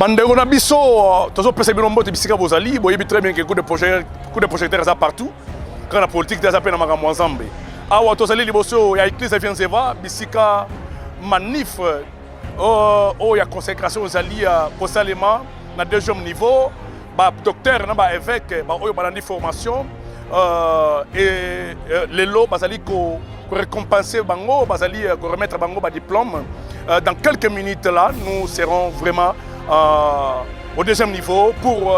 Bandeko na biso, tozo pesa bilombo te bisika bozali, boyebi très bien que coup de projecteur ça partout. Quand la politique des appels na makambo ensemble. Awa tozali liboso ya église Vienzeva, bisika manif oh ya consécration zali pour salema na deuxième niveau, ba docteur na ba évêque ba oyo balandi formation et les lots bazali ko récompenser bango, bazali ko remettre bango ba diplôme. Dans quelques minutes là, nous serons vraiment au deuxième niveau pour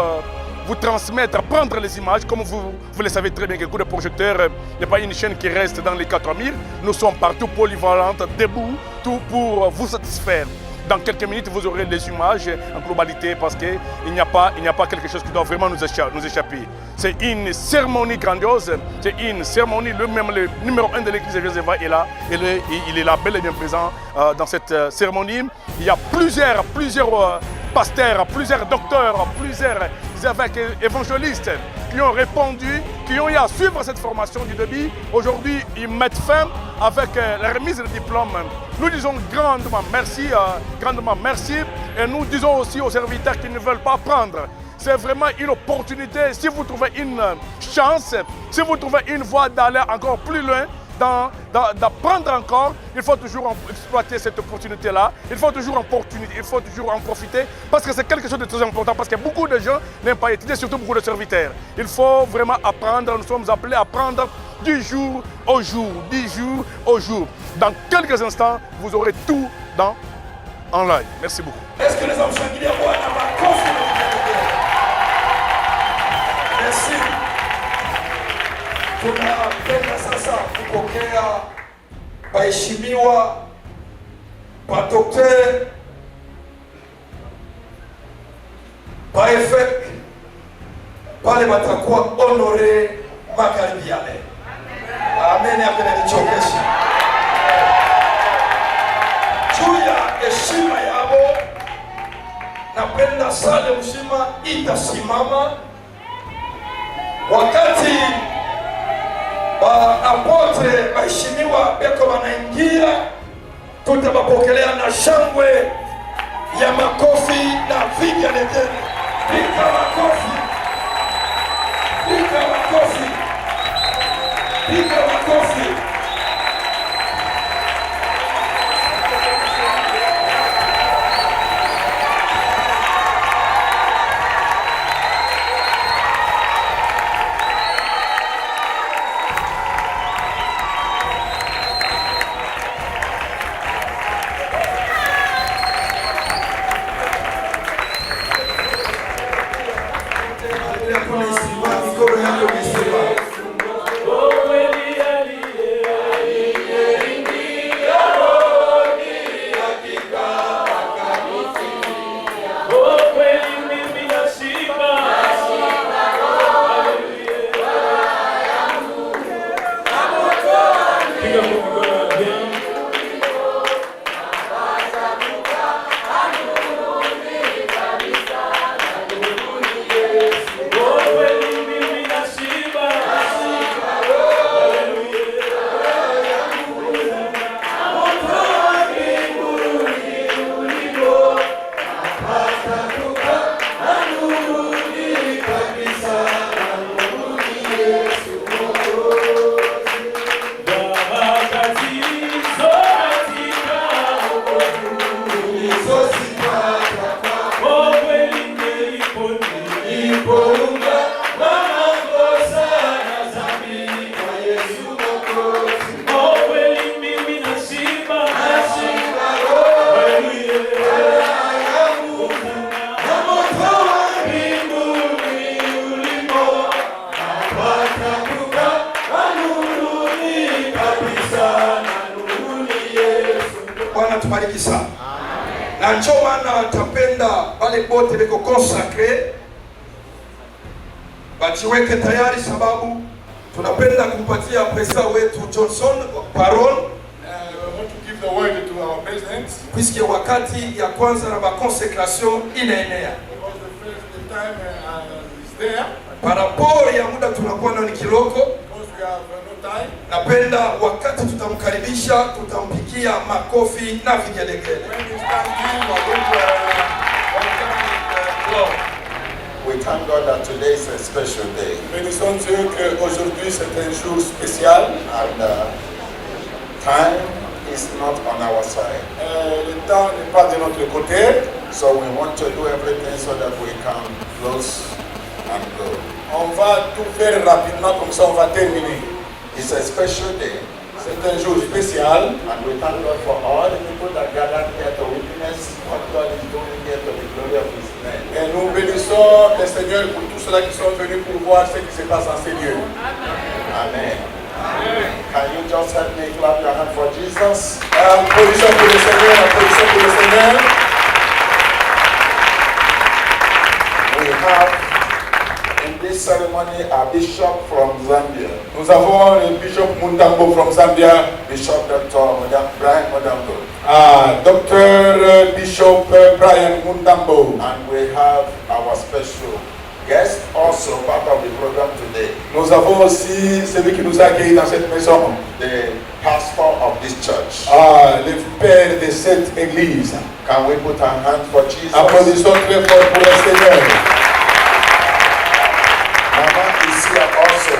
vous transmettre, prendre les images. Comme vous le savez très bien, que le coup de projecteur n'est pas une chaîne qui reste dans les 4000. Nous sommes partout polyvalentes, debout, tout pour vous satisfaire. Dans quelques minutes, vous aurez les images en globalité parce qu'il n'y a pas quelque chose qui doit vraiment nous échapper. C'est une cérémonie grandiose, c'est une cérémonie, le numéro 1 de l'église de Vienzeva est là, il est là, bel et bien présent dans cette cérémonie. Il y a plusieurs pasteurs, plusieurs docteurs, plusieurs évêques évangélistes qui ont répondu, qui ont eu à suivre cette formation du début. Aujourd'hui, ils mettent fin avec la remise de diplôme. Nous disons grandement merci et nous disons aussi aux serviteurs qui ne veulent pas prendre. C'est vraiment une opportunité, si vous trouvez une chance, si vous trouvez une voie d'aller encore plus loin, d'apprendre encore, il faut toujours exploiter cette opportunité-là, il faut toujours en profiter parce que c'est quelque chose de très important, parce que beaucoup de gens n'aiment pas étudier, surtout beaucoup de serviteurs. Il faut vraiment apprendre, nous sommes appelés à apprendre du jour au jour, du jour au jour. Dans quelques instants, vous aurez tout en live. Merci beaucoup. Est-ce que les hommes sanguinaires vont avoir confiance? Merci. Tunapenda sasa kupokea waheshimiwa madokter, baefek pale watakuwa honore magharibi yale. Amen. Apenda nichokesha juu ya heshima yao. Napenda sale mzima itasimama wakati apotre waheshimiwa beko wanaingia, tutawapokelea na shangwe ya makofi na vigelegele. Piga makofi, piga makofi, piga makofi. Bwana tubariki sana. Na njoo maana tapenda wale bote beko consacré bajiweke tayari, sababu tunapenda kumpatia pesa wetu Johnson parole. I want to give the word to our president. Puisque wakati ya kwanza na consecration inaenea. Because the time is there. Par rapport ya muda tunakuwa nao ni kiloko. Because we have no time. Napenda wakati tutamkaribisha tutampikia makofi na vigelegele. When it's time, we are going to welcome God. We thank God that today is a special day. Bénissons Dieu qu'aujourd'hui c'est un jour spécial. And time is not on our side. Le temps n'est pas de notre côté. So we want to do everything so that we can close and go. On va tout faire rapidement, comme ça on va terminer. It's a special day. C'est un jour spécial. And we thank God for all the people that gathered here to witness what God is doing here to the glory of His name. Et nous bénissons le Seigneur pour tous ceux-là qui sont venus pour voir ce qui se passe en ces lieux. Amen. Can you just help me clap your hand for Jesus? Applaudissons pour le Seigneur, applaudissons pour le Seigneur. We have in this ceremony a bishop from Zambia, Nous avons le Bishop Mundambo from Zambia, Bishop Dr. Brian Modambo. Dr. Bishop Brian Mundambo. And we have our special guest, also part of the program today, Nous avons aussi celui qui nous a accueillis dans cette maison, the pastor of this church. le père de cette église. Can we put our hands for Jesus? Applaudissons très fort pour le Seigneur. Mama is here also.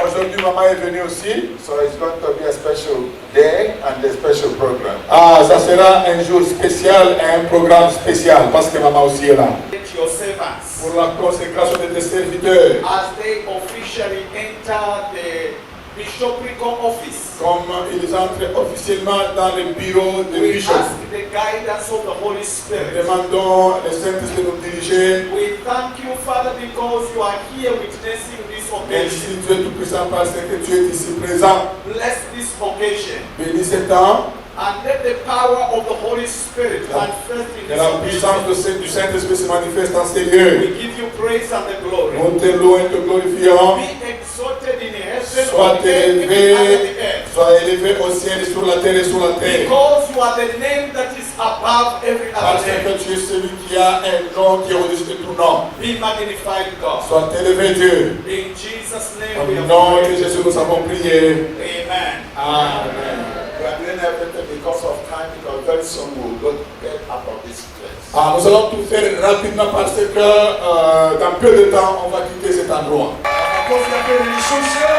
Aujourd'hui maman est venue aussi. So it's going to be a special day and a special program. Ça sera un jour spécial et un programme spécial parce que maman aussi est là. Your servants Pour la consécration de tes serviteurs, as they officially enter the bishoprical office. comme ils entrent officiellement dans le bureau de We bishop. ask the guidance of the Holy Spirit. Demandons le Saint-Esprit de nous diriger. We thank you, Father, because you are here witnessing this occasion. Merci Dieu Tout-Puissant parce que tu es ici présent. Bless this occasion Bénis ce temps. and let the power of the Holy Spirit manifest in Que this la occasion. puissance du Saint-Esprit se manifeste dans ces lieux. We give you praise and the glory. Nous te louons et te glorifions. Be exalted in heaven, Sois on the earth, and élevé, under the earth. sois élevé au ciel et sur la terre et sur la terre. Because you are the name that is above every Parce other name. que tu es celui qui a un nom qui est au-dessus de tout nom. Be magnified, God. Sois élevé Dieu. In Jesus' name Au we have nom de prayed. Jésus nous avons prié. Amen. Amen. We are doing everything because of time, because very soon we'll go get out of this place. Nous allons tout faire rapidement parce que dans peu de temps, on va quitter cet endroit. Makofi yake nilishusha.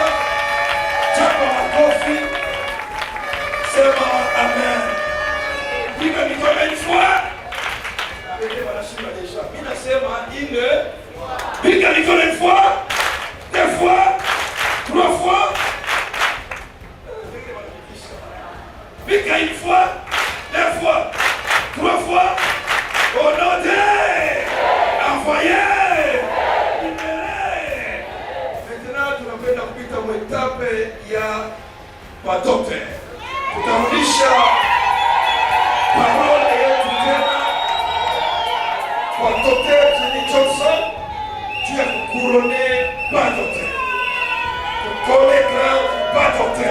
Chapa makofi. Sema amen. Piga mikono une fois. Wengine wanashinda deja. Mimi nasema une. Piga mikono une fois. Deux fois. Trois fois. Piga une fois. Deux fois. Trois fois. Au nom de envoyé. Libéré. Maintenant tunapenda kupita mwetape ya watote. Tutarudisha parola yetu tena kwa Dr. Jenny Johnson juu ya kukurone badote. Kukole grave badote.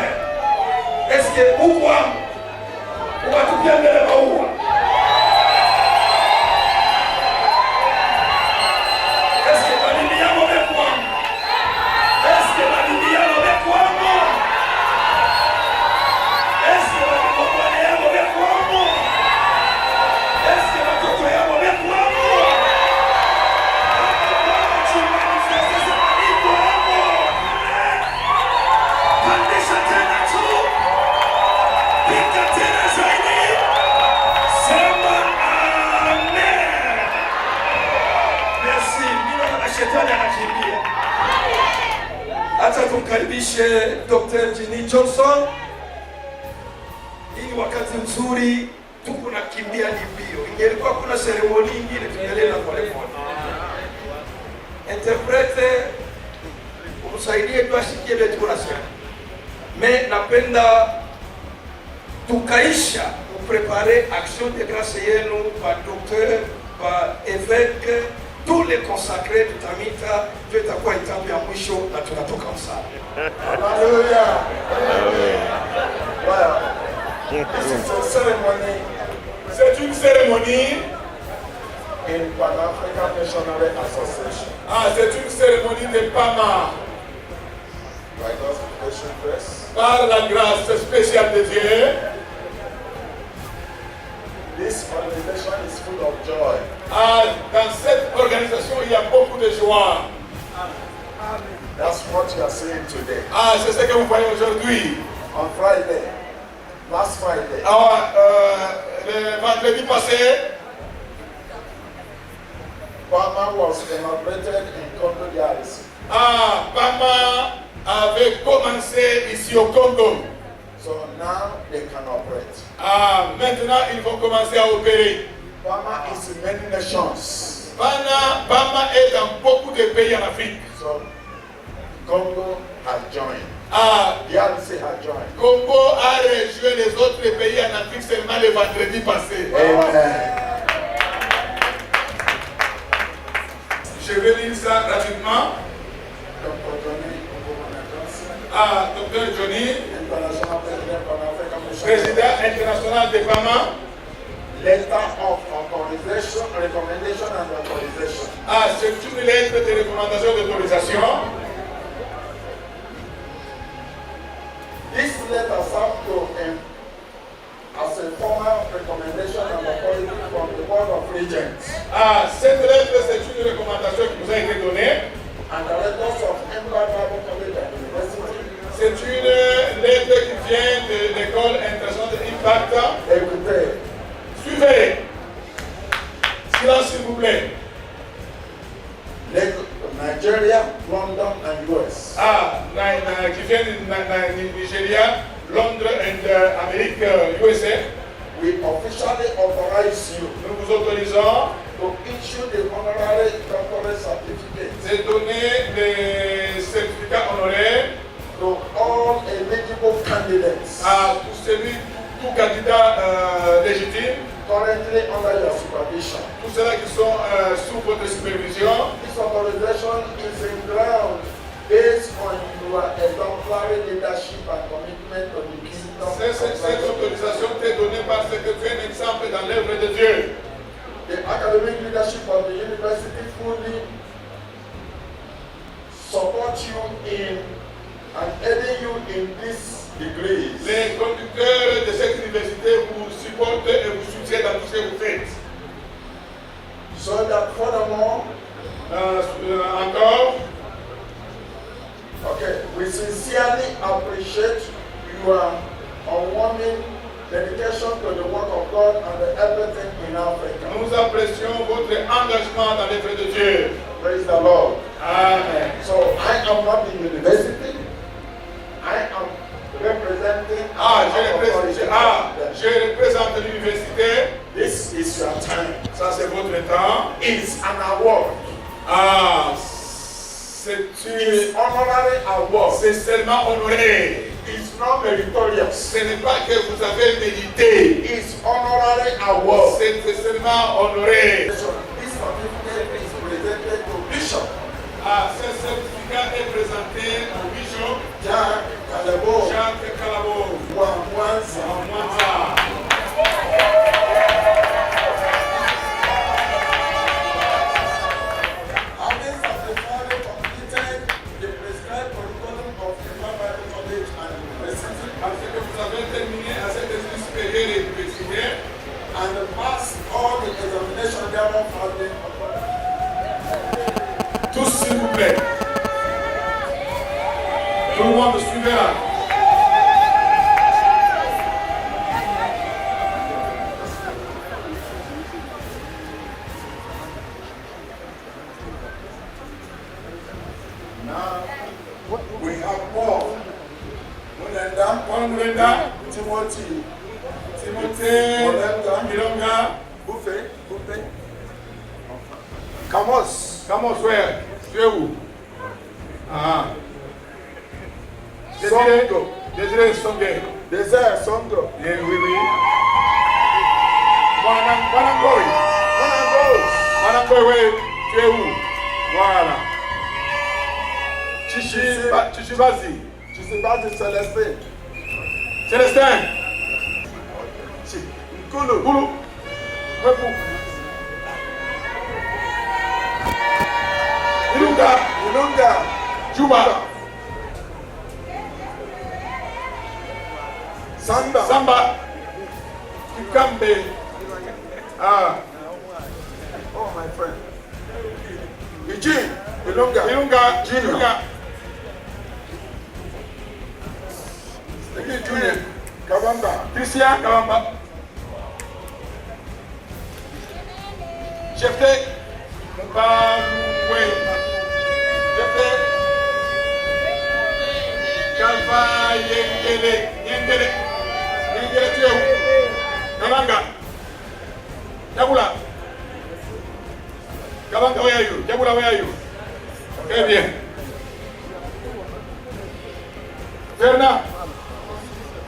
Eske ukwa ukatupia mbele maua. Eske badini yamo mekwangu. Eske badini yamo mekwangu. Eske badini yamo mekwangu. Eske watoto yamo mekwangu. Tu manifeste ce malipo yamo. Pandisha tena tu. Pika tena zaidi. Sema amen. Merci. Mimi na shetani anakimbia. Acha tumkaribishe Dr. Jenny Johnson. Hii wakati mzuri tuko nakimbia ni mbio. Ingelikuwa kuna seremoni nyingine tungelela polepole. Interprete umsaidie tu asikie vile tuko nasema. Mais napenda tukaisha kuprepare action de grâce yenu kwa docteur, kwa évêque, tous les consacrés tutamita, ndio itakuwa etape ya mwisho na tunatoka msala. Hallelujah. Well, this is a ceremony C'est une cérémonie. in Pan-African Missionary Association. C'est une cérémonie de PAMA. By God's special grace, Par la grâce spéciale de Dieu, This organization is full of joy. Dans cette organisation, il y a beaucoup de joie. That's what you are saying today. C'est ce que vous voyez aujourd'hui. On Friday, last Friday, Le vendredi passé, Bama was inaugurated in Congo DRC. Bama avait commencé ici au Congo. So now they can operate. Maintenant, ils vont commencer à opérer. Bama is in many nations. Bama est dans beaucoup de pays en Afrique. So Congo has joined. DRC has joined. Congo a rejoint les autres pays en Afrique seulement le vendredi passé. Amen. Je vais lire ça rapidement. Dr. Johnny, Dr. Johnny, International President of African Mission. président international de Bama. Letter of authorization, recommendation and authorization. C'est une lettre de recommandation d'autorisation. This letter serves to as a formal recommendation and authority from the Board of Regents Cette lettre, c'est une recommandation qui nous a été donnée. and the directors of Empire Bible College and University. C'est une lettre qui vient de l'école internationale d'Impact. Écoutez, Suivez. Silence, s'il vous plaît. Nigeria, London and US. Qui vient du Nigeria, Londres et Amérique, USA. We officially authorize you Nous vous autorisons to issue the honorary doctorate certificate de donner les certificats honoraires to all eligible candidates à tout candidat légitime, currently under your supervision. tous ceux-là qui sont sous votre supervision. This authorization is in ground based on your exemplary leadership and commitment to the kingdom. Cette autorisation t'est donnée parce que tu es un exemple dans l'œuvre de Dieu. The academic leadership of the university fully support you in and aiding you in these degrees. Les conducteurs de cette université vous supportent et vous soutiennent dans tout ce que vous faites. So that furthermore, Encore, okay, we sincerely appreciate your unwarming dedication to the work of God and everything in Africa. nous apprécions votre engagement dans l'œuvre de Dieu. Praise the Lord. Amen. So I am not the university. I am representing Je représente l'université. This is your time. Ça, c'est votre temps. It's an award. It's honorary award. C'est seulement honoré. It's not meritorious. Ce n'est pas que vous avez mérité. It's honorary award. C'est seulement honoré. So this certificate is presented to Bishop Ce certificat est présenté au bishop Jack Kalebo Jacques Calabo. Mwanza. Having successfully completed the prescribed curriculum of the Bible College and University Parce que vous avez terminé à cette étude supérieure et universitaire and passed all the examination thereof has been tous s'il vous plaît. Tout le monde suivra. Now, we have Paul, Brenda, Timothy, Timothée, Milonga, Buffet, Kamos, comment frère? Tu es où? Désiré Songe. Désert, Sondro, Oui, oui. Wanangoi. Wanangoi, oui. Tu es où? Voilà. Chichibazi. Chizibazi Celestin, Célestin. Nkulu, Boulou. Wepu. Ilunga, Juba. Samba, Samba. Kikambe. Ah, Oh, my friend. Eugene, Ilunga. Ilunga. Junior. Ilunga. Junior. Kabamba. Christian Kabamba. Chefte. Mbaloué. Chefte. Kalfa Yengele. Yengele. Yengele, tu es où? Kabanga. Jabula. Kabanga, where are you? Jabula, where are you? Très bien. Bernard.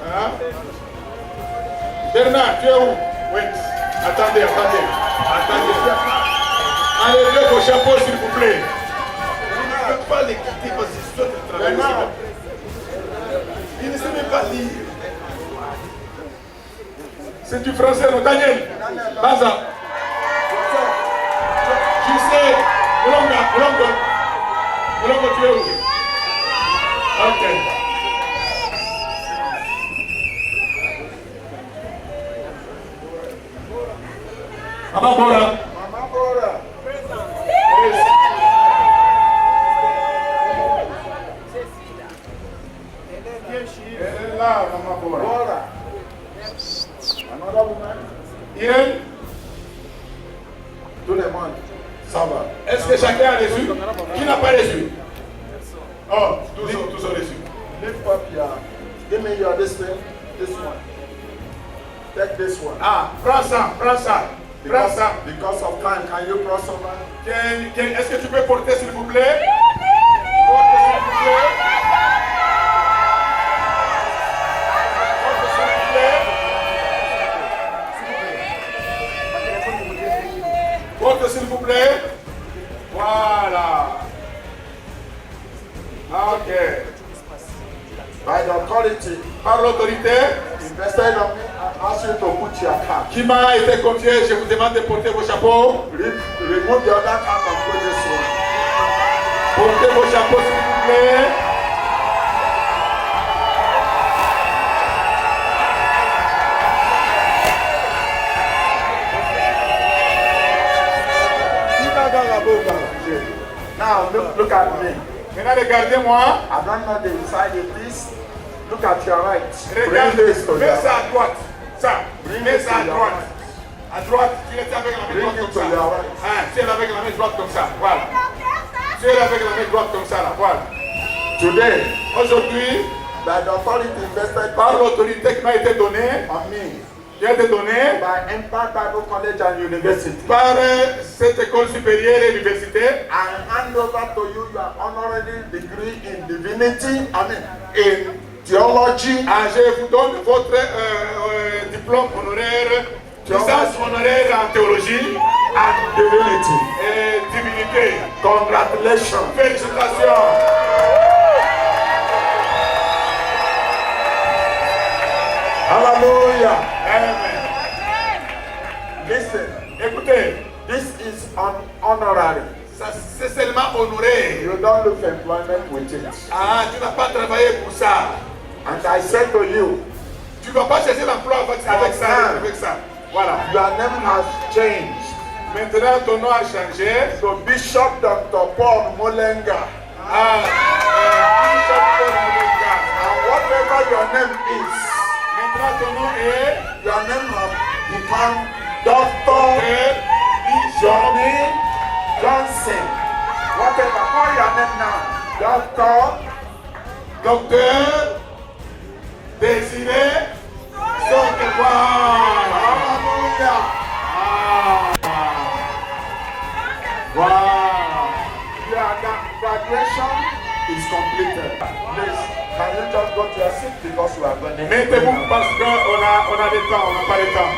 Hein? Bernard, tu es où? Oui. Attendez. Enlevez vos chapeaux, s'il vous plaît. Je ne peux pas les quitter parce qu'ils sont de travail. Ils ne savent même pas lire. C'est du français, non? Daniel. Baza. Je sais. Moulongo, tu es où? Ok. Maman Bora. Mama Bora. Elle est là, Maman Bora. Bora. Another woman. Irène, Tout le monde. Ça va. est-ce que chacun a reçu? Qui n'a pas reçu? Oh, tous ont reçu. Lift up your. Give me your this thing. This one. Take this one. Ah, prends ça. Because of time, can you cross over? Est-ce que tu peux porter, s'il vous plaît? Portez, s'il vous plaît. Portez, s'il vous plaît. Voilà. Ok. By the authority Par l'autorité invested on me, I ask you to put your cap. qui m'a été confiée, je vous demande de porter vos chapeaux. Remove the other cap and put this one. Portez vos chapeaux, s'il vous plaît. Now look at me. Maintenant, regardez-moi. I don't know the inside of this. Look at your right. Bring Regarde, this to mets your ça à droite. Ça, Bring mets it ça à to your droite. right. À droite, tu es avec la main Bring droite it comme to ça. your right. Hein, tu es avec la main droite comme ça. Voilà. Tu es avec la main droite comme ça là. Voilà. Today, Aujourd'hui, by the authority invested par l'autorité qui m'a été donnée, on me qui a été donnée by Empire Bible College and University, par cette école supérieure et université, I hand over to you your honorary degree in divinity, in theology, je vous donne votre diplôme honoraire, licence honoraire en théologie and divinity. et divinité. Congratulations. Félicitations. Hallelujah. Amen. Listen, Écoutez, this is honorary. ça c'est seulement honoré. You don't look for employment with it. Ah, tu n'as pas travaillé pour ça. And I said to you, Tu ne vas pas chercher l'emploi avec ça. Voilà. your name has changed Maintenant, ton nom a changé. to Bishop Dr. Paul Molenga. Bishop Paul Molenga. And whatever your name is, Maintenant, ton nom est your name has become Dr. Bishop Johnny Johnson. Whatever, call your name now. Docteur Désiré Sonkewa. Hallelujah. Wow. Your graduation is completed. Please, can you just go to your seat because we are going to Mettez-vous parce qu'on a du temps, on n'a pas de temps.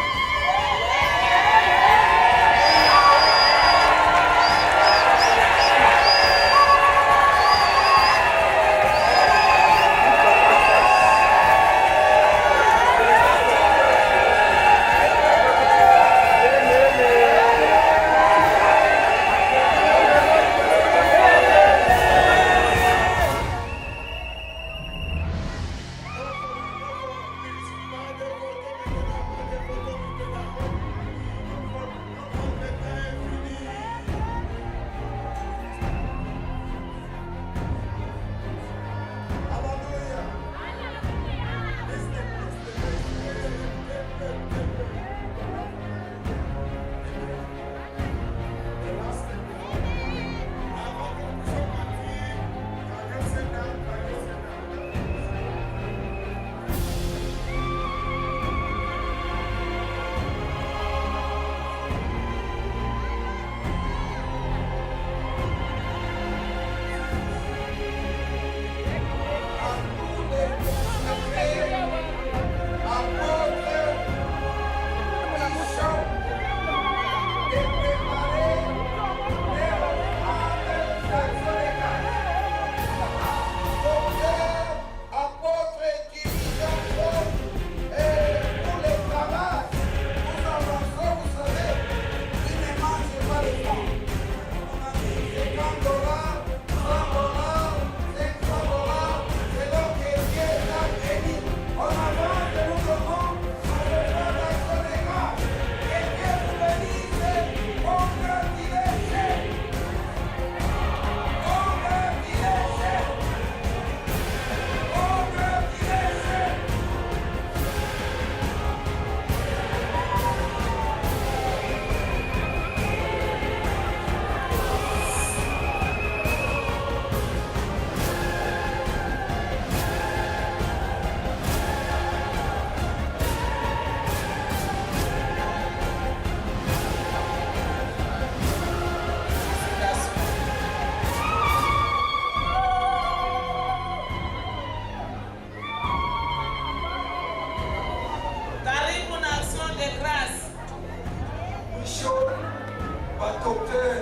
Docteur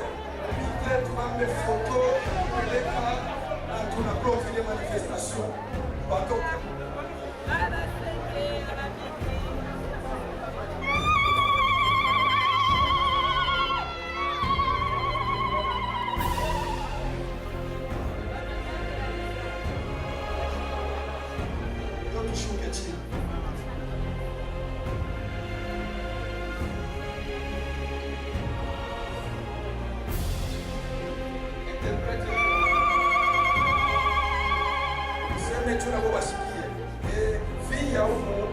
Peter Twambe photo peleka na tunaprofile manifestation batoka. Tushuke chini. Seme tunako basikie. Fille ya umu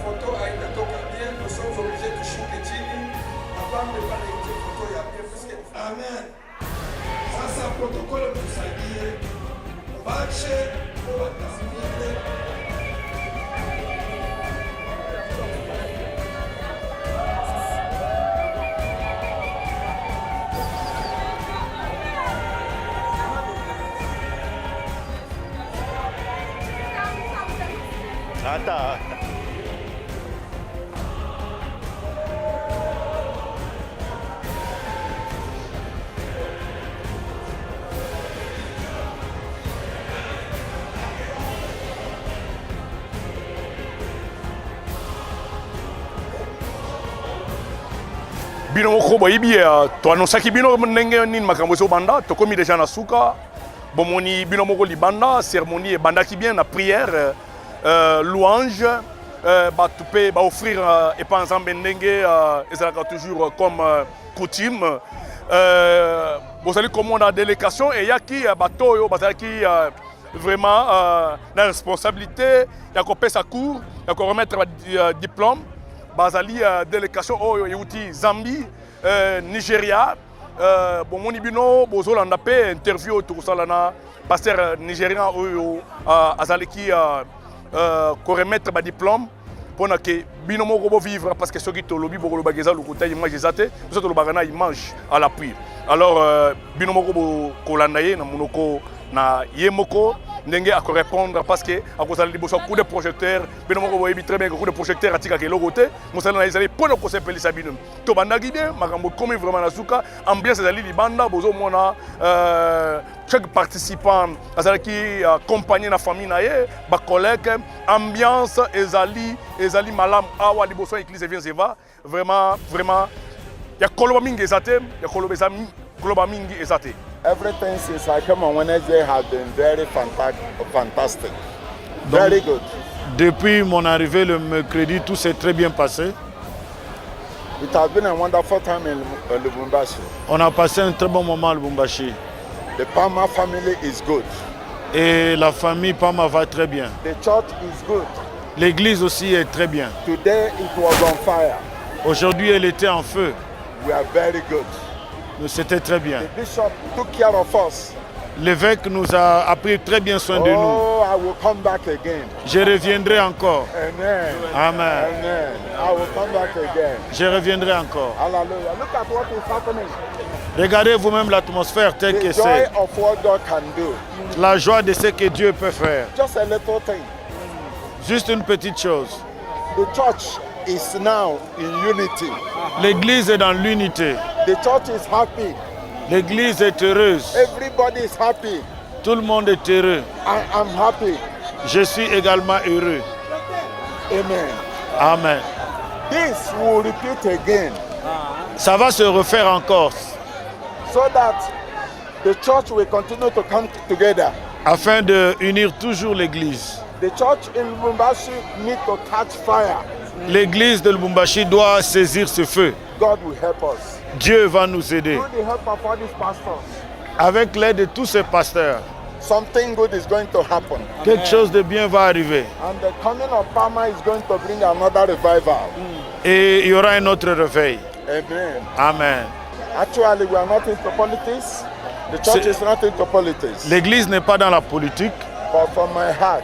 photo haitatoka bien, nous sommes obligés de tushuke chini. Apambe pale nje photo ya bien puisque amen. Sasa protokolo tusaidie. Bache watamile. Hata bino moko boyebi toannonsaki bino ndenge nini makambo ezobanda tokomi deja na suka bomoni bino moko libanda cérémonie ebandaki bien na prière louange bato mpe baoffrir epa nzambe ndenge ezalaka toujours comme coutume bozali komona délégation eyaki bato oyo bazalaki vraiment na responsabilité ya kopesa cours ya koremettre diplôme bazali délégation oyo euti Zambie Nigeria bomoni bino bozolanda mpe interview oyo tokosala na pasteur nigérien oyo azalaki koremettre badiplôme mpona ke bino moko bovivre parce que soki tolobi bokolobaka eza lokuta image eza te biso tolobaka na image à l'appui alors bino moko bokolanda ye na monoko na ye moko ndenge akorépondre parce que akozala liboso ya coup de projecteur bino moko boyebi très bien que coup de projecteur atikaka eloko te mosala na ezali mpona kosepelisa bino tobandaki bien makambo komi vraiment na suka ambiance ezali libanda bozomona chaque participant azalaki accompagné na famille na ye bacollègue ambiance ezali malamu awa liboso ya église evienzeva vraiment ya koloba mingi eza te ya koloba mingi eza te. Everything since I came on Wednesday has been very fantastic. Very good. depuis mon arrivée le mercredi, tout s'est très bien passé. It has been a wonderful time in Lubumbashi. On a passé un très bon moment à Lubumbashi. The Palmer family is good. Et la famille Palmer va très bien. The church is good. L'église aussi est très bien. Today it was on fire. Aujourd'hui, elle était en feu. We are very good. C'était très bien. The bishop took care of us. L'évêque nous a pris très bien soin de nous. Oh, I will come back again. Je reviendrai encore. Amen. Amen. Amen. I will come back again. Je reviendrai encore. Hallelujah. Look at what is happening. Regardez vous-même l'atmosphère telle que The joy c'est. of what God can do. La joie de ce que Dieu peut faire. Just a little thing. Juste une petite chose. The church is now in unity. L'église est dans l'unité. The church is happy. L'église est heureuse. Everybody is happy. Tout le monde est heureux. I am happy. Je suis également heureux. Amen. Amen. This will repeat again Ça va se refaire encore so that the church will continue to come together. afin de unir toujours l'église. The church in Lubumbashi needs to catch fire. L'église de Lubumbashi doit saisir ce feu. God will help us. Dieu va nous aider. Through the help of all these pastors, Avec l'aide de tous ces pasteurs, something good is going to happen. quelque chose de bien va arriver. And the coming of Palmer is going to bring another revival. Et il y aura un autre réveil. Amen. Amen. Actually, we are not into politics. The church is not into politics. L'église n'est pas dans la politique, But from my heart,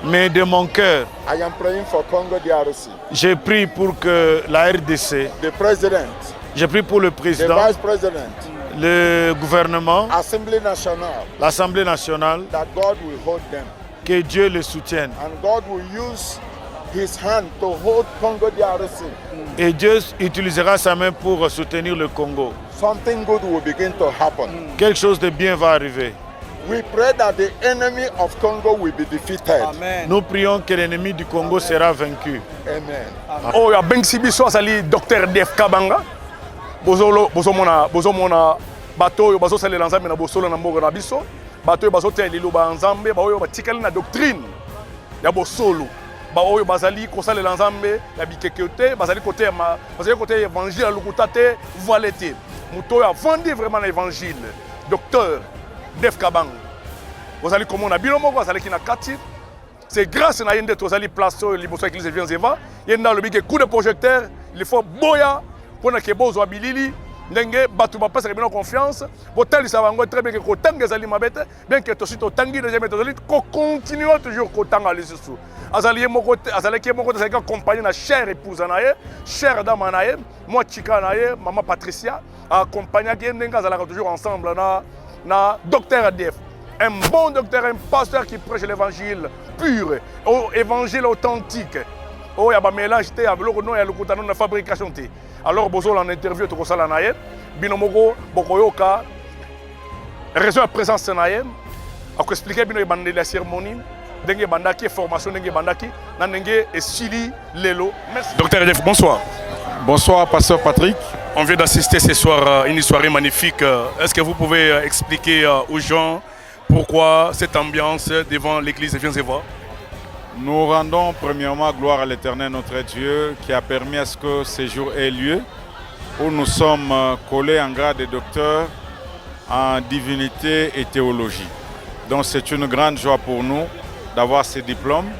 mais de mon cœur, I am praying for Congo DRC. j'ai prié pour que la RDC, The president, j'ai prié pour le the président, vice president, le gouvernement, Assembly Nationale, l'Assemblée nationale, that God will hold them. que Dieu les soutienne. And God will use his hand to hold Congo DRC. Et Dieu utilisera sa main pour soutenir le Congo. Something good will begin to happen. Quelque chose de bien va arriver. We pray that the enemy of Congo will be defeated. Nous prions que l'ennemi du Congo sera vaincu. Amen. Oh, ya bengi biso azali Dr Def Kabanga. Bozomona bato oyo bazosalela nzambe na bosolo na mboka na biso. Bato oyo bazotela liloba nzambe, baoyo batikali na doctrine ya bosolo. Baoyo bazali kosalela nzambe ya bikeke te, bazali côté évangile ya lokuta te, voile te. Muto oyo avandi vraiment na évangile. Docteur Def Kabanga. Bazali komona bino moko bazali na kati. C'est grâce à Yende Tozali place au liboso église vient Zeva. Yenda le big coup de projecteur, il faut boya pour que bozo abilili ndenge batu ba passe bien confiance. Botel ça va très bien que kotanga zali mabete, bien que tosi to tangi deuxième tozali ko continuer toujours kotanga les sous. Azali moko azali ki moko tozali accompagner na chère épouse nae, chère dame nae, moi chika nae, maman Patricia accompagner qui ndenga azala toujours ensemble na docteur ADF. Un bon docteur, un pasteur qui prêche l'évangile pur, l'évangile authentique. Oh, il y a un mélange, il y a une fabrication. Alors, bozo en interview, tu as nae, binomoko, bokoyoka, raison de présence nae, à expliquer bien la cérémonie, dengue bandaki, formation dengue bandaki, nanenge et sili lelo. Merci. Docteur Def, bonsoir. Bonsoir, pasteur Patrick. On vient d'assister ce soir à une soirée magnifique. Est-ce que vous pouvez expliquer aux gens pourquoi cette ambiance devant l'église de Vienzeva? Nous rendons premièrement gloire à l'Éternel notre Dieu qui a permis à ce que ce jour ait lieu, où nous sommes collés en grade de docteur en divinité et théologie. Donc c'est une grande joie pour nous d'avoir ces diplômes,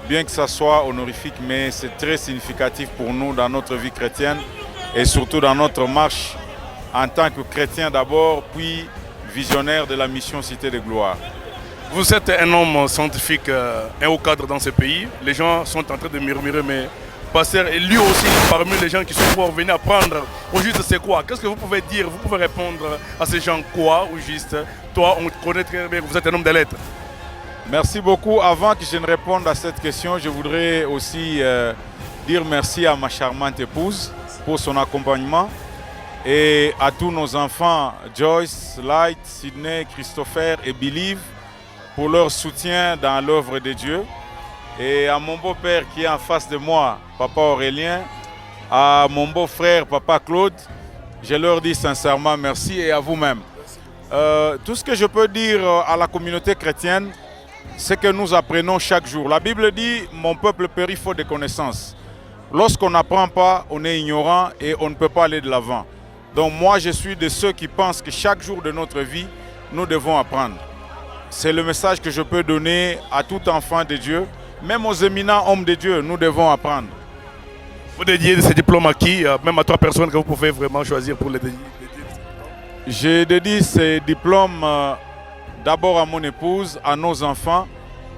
bien que ça soit honorifique, mais c'est très significatif pour nous dans notre vie chrétienne et surtout dans notre marche en tant que chrétien d'abord, puis visionnaire de la mission Cité de Gloire. Vous êtes un homme scientifique, un haut cadre dans ce pays. Les gens sont en train de murmurer, mais pasteur est lui aussi parmi les gens qui sont pour venir apprendre au juste c'est quoi. Qu'est-ce que vous pouvez dire? Vous pouvez répondre à ces gens quoi ou juste? Toi, on connaît très bien que vous êtes un homme de lettres. Merci beaucoup. Avant que je ne réponde à cette question, je voudrais aussi dire merci à ma charmante épouse pour son accompagnement. Et à tous nos enfants, Joyce, Light, Sydney, Christopher et Believe, pour leur soutien dans l'œuvre de Dieu. Et à mon beau-père qui est en face de moi, Papa Aurélien, à mon beau-frère, Papa Claude, je leur dis sincèrement merci et à vous-même. Tout ce que je peux dire à la communauté chrétienne, c'est que nous apprenons chaque jour. La Bible dit « Mon peuple périt faute de connaissances ». Lorsqu'on n'apprend pas, on est ignorant et on ne peut pas aller de l'avant. Donc moi, je suis de ceux qui pensent que chaque jour de notre vie, nous devons apprendre. C'est le message que je peux donner à tout enfant de Dieu. Même aux éminents hommes de Dieu, nous devons apprendre. Vous dédiez ces diplômes à qui? Même à 3 personnes que vous pouvez vraiment choisir pour les dédier. Je dédie ces diplômes d'abord à mon épouse, à nos enfants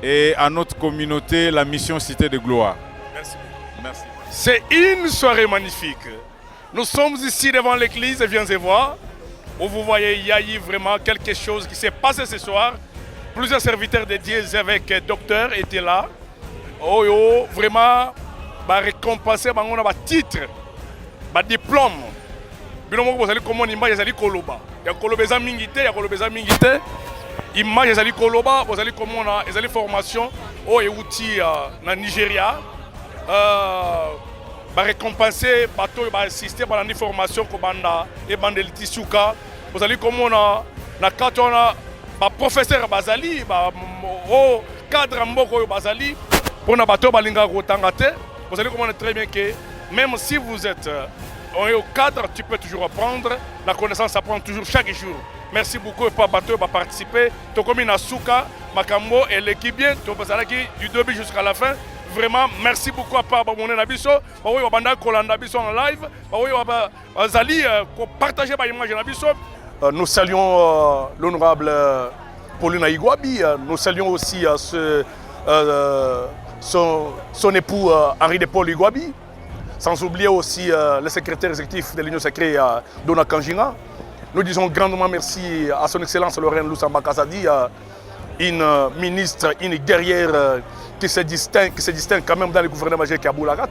et à notre communauté, la mission Cité de Gloire. Merci. Merci. C'est une soirée magnifique. Nous sommes ici devant l'église, viens voir. Où vous voyez, il y a eu vraiment quelque chose qui s'est passé ce soir. Plusieurs serviteurs de Dieu avec docteur étaient là. Oh yo, vraiment, récompenser, on a un titre, un diplôme. Binomo vous allez comment image vous allez koloba. Il y a kolobeza mingité, il y a kolobeza mingité. Image vous allez koloba, vous allez comment on a, vous allez formation oh et outils na Nigeria. Récompenser bateau et assister à la formation ko banda et bande litisuka. Vous allez comment on a na carte on a professeur bazali oh cadre mboko bazali pour na bateau balinga rotangate. Vous allez comprendre très bien que même si vous êtes au cadre, tu peux toujours apprendre. La connaissance s'apprend toujours chaque jour. Merci beaucoup pour bateau pour participer. Tu comme une Asuka, Makambo et l'équipe bien. Tu as du début jusqu'à la fin. Vraiment, merci beaucoup à part mon Nabiso. Oui, on va Kolanda Nabiso en live. Oui, on va partager ma image Nabiso. Nous saluons l'honorable Pauline Igwabi. Nous saluons aussi son époux Henri de Paul Igwabi. Sans oublier aussi le secrétaire exécutif de l'Union sacrée, Dona Kanjinga. Nous disons grandement merci à son Excellence Lorraine Lusamba Kasadi, une ministre, une guerrière qui se distingue quand même dans le gouvernement de Kaboulagat.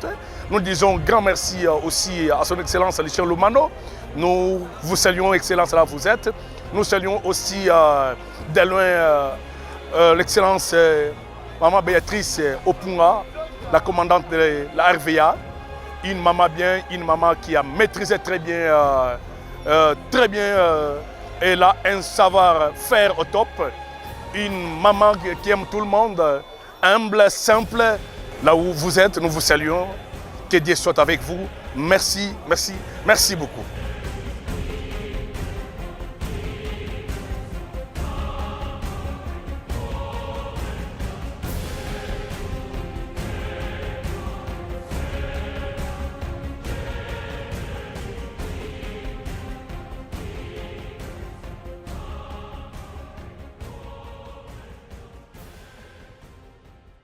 Nous disons grand merci aussi à son Excellence Lucien Lomano. Nous vous saluons, Excellence, là où vous êtes. Nous saluons aussi de loin l'Excellence Maman Béatrice Opunga, la commandante de la RVA. Une maman bien, une maman qui a maîtrisé très bien, elle a un savoir-faire au top. Une maman qui aime tout le monde, humble, simple. Là où vous êtes, nous vous saluons. Que Dieu soit avec vous. Merci, merci, merci beaucoup.